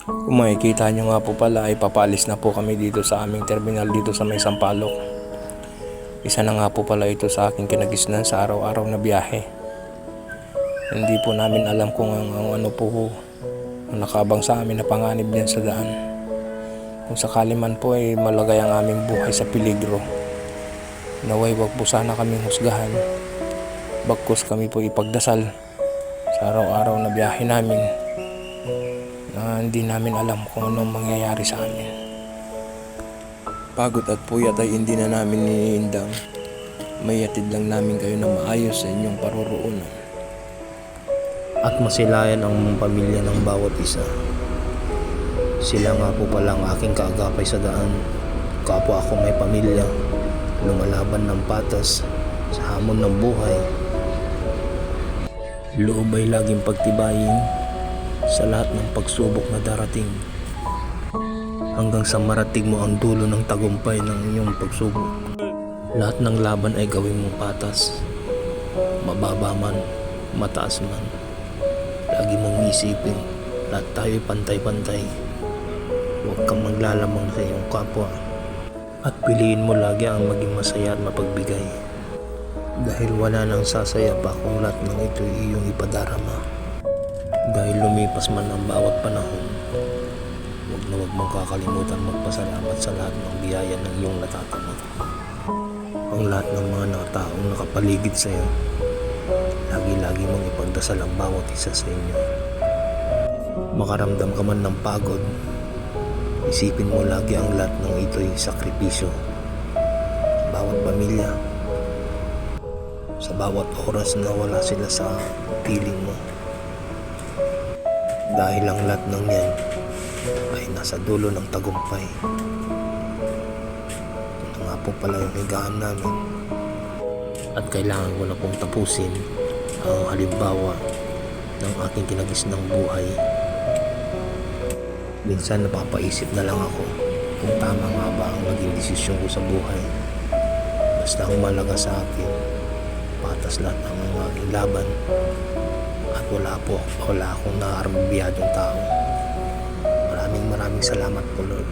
Kung makikita nyo nga po pala ay papalis na po kami dito sa aming terminal dito sa may Sampaloc. Isa na nga po pala ito sa aking kinagisnan sa araw-araw na biyahe. Hindi po namin alam kung ang ano po ang nakabang sa amin na panganib niyan sa daan. Kung sakali man po ay malagay ang aming buhay sa peligro, naway wag po sana kaming husgahan. Bagkus kami po ipagdasal sa araw-araw na biyahe namin na hindi namin alam kung anong mangyayari sa amin. Pagod at puyat ay hindi na namin iniindang. May yatid lang namin kayo na maayos sa inyong paroroonan. At masilayan ang pamilya ng bawat isa. Sila nga po pala ang aking kaagapay sa daan. Kapwa ako may pamilya, lumalaban ng patas sa hamon ng buhay. Loob ay laging pagtibayin sa lahat ng pagsubok na darating, hanggang sa marating mo ang dulo ng tagumpay ng iyong pagsubok. Lahat ng laban ay gawin mong patas, mababa man, mataas man. Lagi mong isipin, lahat tayo'y pantay-pantay. Huwag kang maglalamang sa iyong kapwa, at piliin mo lagi ang maging masaya at mapagbigay, dahil wala nang sasaya pa kung lahat ng ito'y iyong ipadarama. Dahil lumipas man ang bawat panahon, huwag na huwag mong kakalimutan magpasalamat sa lahat ng biyaya ng iyong natatanggap. Ang lahat ng mga taong nakapaligid sa iyo, lagi-lagi mong ipagdasal ang bawat isa sa inyo. Makaramdam ka man ng pagod, isipin mo lagi ang lahat ng ito'y sakripisyo. Sa bawat pamilya, sa bawat oras na wala sila sa piling mo. Dahil ang lahat ng yan ay nasa dulo ng tagumpay. Ito nga po pala yung higaan namin. At kailangan ko na pong tapusin ang halimbawa ng aking kinagisnang buhay. Minsan napapaisip na lang ako kung tama nga ba ang naging desisyon ko sa buhay. Basta ang malaga sa akin, patas lahat ang aking laban. At wala akong naarambiyadong tao. Maraming salamat po, Lord.